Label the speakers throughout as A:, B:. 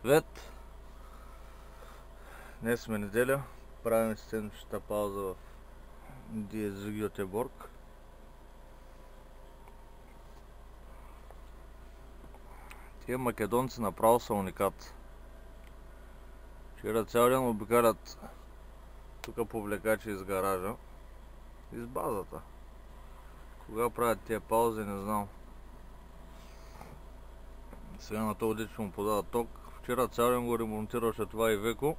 A: Привет! Днес сме неделя. Правим седмичната пауза в DSV Гьотеборг. Тия македонци направо са уникат. Вчера цял ден обикалят тук повлекачи из гаража, из базата. Кога правят тия паузи, не знам. Сега на този ден ще му подава ток. Вчера цял ден го ремонтираше това и Веко.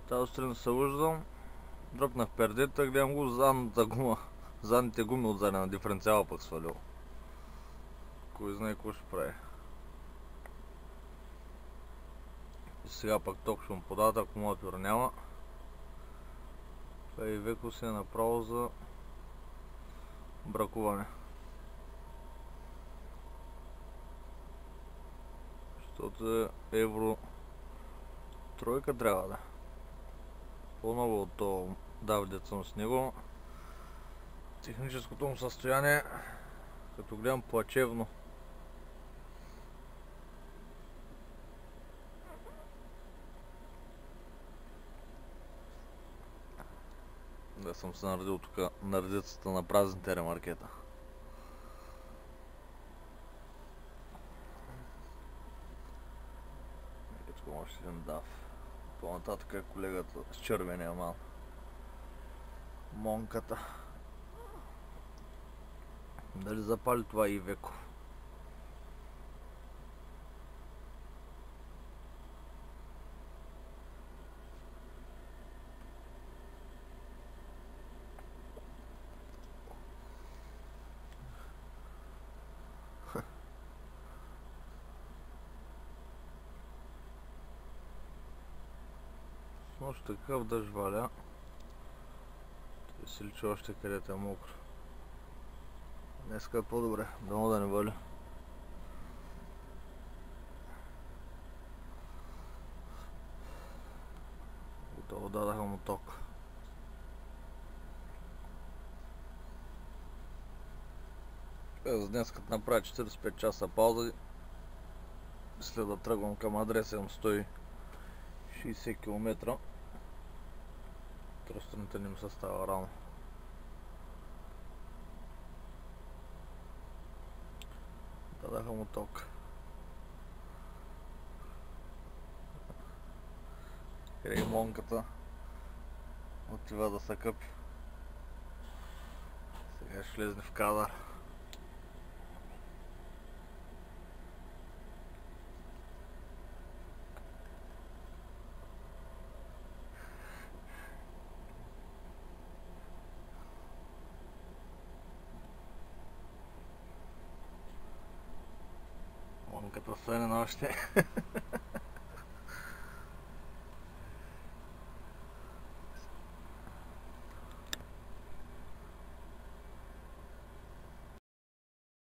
A: Тази сутрин се събуждам, дръпнах пердета, гледам го задната гума. Задните гуми от задния на диференциала пък свалил. Кой знае какво ще прави. И сега пък ток ще му подава, акумулатор няма. Това и Веко си е направо за бракуване. Защото е евро тройка трябва да. По-ново от това давдец съм с него. Техническото му състояние, като гледам, плачевно. Да съм се наредил тук на редицата на празните ремаркета. Искам още един дав. По-нататък е колегата с червения мал. Монката. Дали запали това и Веко? Още такъв дъжд валя. Той се личи още където е мокро. Днеска е по-добре, дано да не валя. Готово, дадаха му ток. За днес като направя 45 часа пауза, след да тръгвам към адреса, имам 160 км. Тръстраната не ми се става рано. Дадаха му ток. И монката отива да се къпи. Сега ще влезне в кадър. Монката свене на още.